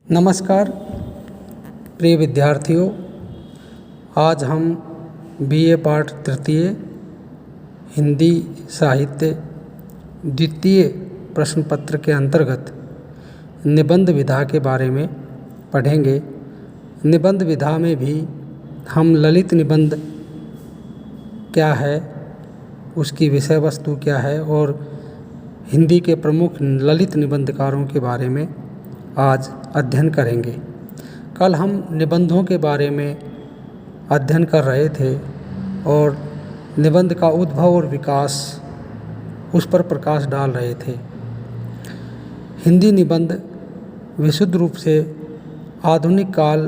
नमस्कार प्रिय विद्यार्थियों, आज हम बीए पाठ तृतीय हिंदी साहित्य द्वितीय प्रश्न पत्र के अंतर्गत निबंध विधा के बारे में पढ़ेंगे। निबंध विधा में भी हम ललित निबंध क्या है, उसकी विषय वस्तु क्या है और हिंदी के प्रमुख ललित निबंधकारों के बारे में आज अध्ययन करेंगे। कल हम निबंधों के बारे में अध्ययन कर रहे थे और निबंध का उद्भव और विकास उस पर प्रकाश डाल रहे थे। हिंदी निबंध विशुद्ध रूप से आधुनिक काल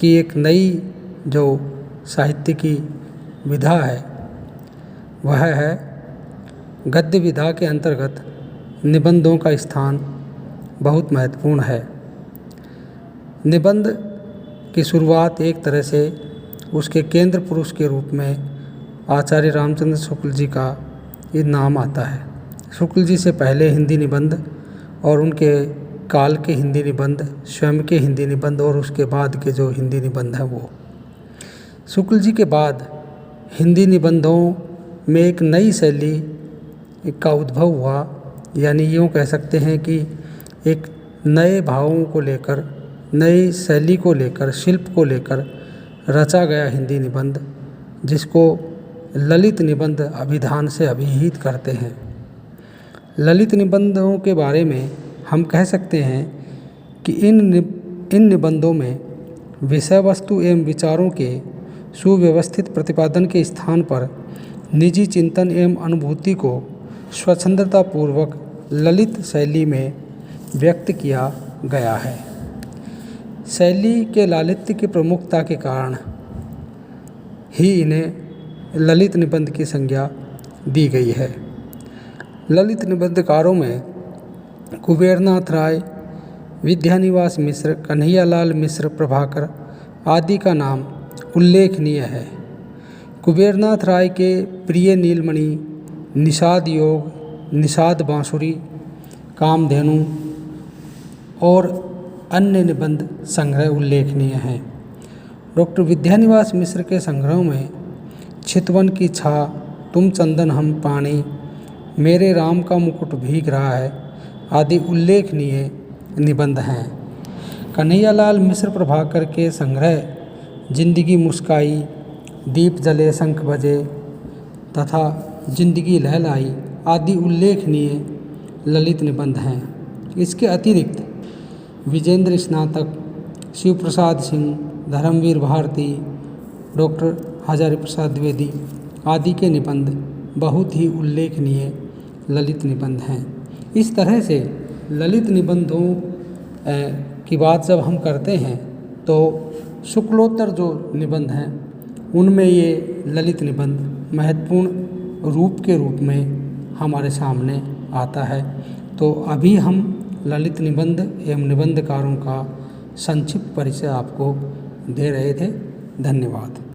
की एक नई जो साहित्य की विधा है वह है गद्य विधा के अंतर्गत निबंधों का स्थान बहुत महत्वपूर्ण है। निबंध की शुरुआत एक तरह से उसके केंद्र पुरुष के रूप में आचार्य रामचंद्र शुक्ल जी का ये नाम आता है। शुक्ल जी से पहले हिंदी निबंध और उनके काल के हिंदी निबंध, स्वयं के हिंदी निबंध और उसके बाद के जो हिंदी निबंध हैं वो शुक्ल जी के बाद हिंदी निबंधों में एक नई शैली का उद्भव हुआ, यानी यूँ कह सकते हैं कि एक नए भावों को लेकर, नई शैली को लेकर, शिल्प को लेकर रचा गया हिंदी निबंध, जिसको ललित निबंध अभिधान से अभिहित करते हैं। ललित निबंधों के बारे में हम कह सकते हैं कि इन निबंधों में विषय वस्तु एवं विचारों के सुव्यवस्थित प्रतिपादन के स्थान पर निजी चिंतन एवं अनुभूति को स्वच्छंदतापूर्वक ललित शैली में व्यक्त किया गया है। शैली के लालित्य की प्रमुखता के कारण ही इन्हें ललित निबंध की संज्ञा दी गई है। ललित निबंधकारों में कुबेरनाथ राय, विद्यानिवास मिश्र, कन्हैयालाल मिश्र, प्रभाकर आदि का नाम उल्लेखनीय है। कुबेरनाथ राय के प्रिय नीलमणि, निषाद योग, निषाद बांसुरी, कामधेनु और अन्य निबंध संग्रह उल्लेखनीय हैं। डॉक्टर विद्यानिवास मिश्र के संग्रहों में चितवन की छा, तुम चंदन हम पानी, मेरे राम का मुकुट भीग रहा है आदि उल्लेखनीय निबंध हैं। कन्हैयालाल मिश्र प्रभाकर के संग्रह जिंदगी मुस्काई, दीप जले शंख बजे तथा जिंदगी लहलाई आदि उल्लेखनीय ललित निबंध हैं। इसके अतिरिक्त विजेंद्र स्नातक, शिव प्रसाद सिंह, धर्मवीर भारती, डॉक्टर हजारी प्रसाद द्विवेदी आदि के निबंध बहुत ही उल्लेखनीय ललित निबंध हैं। इस तरह से ललित निबंधों की बात जब हम करते हैं तो शुक्लोत्तर जो निबंध हैं उनमें ये ललित निबंध महत्वपूर्ण रूप के रूप में हमारे सामने आता है। तो अभी हम ललित निबंध एवं निबंधकारों का संक्षिप्त परिचय आपको दे रहे थे। धन्यवाद।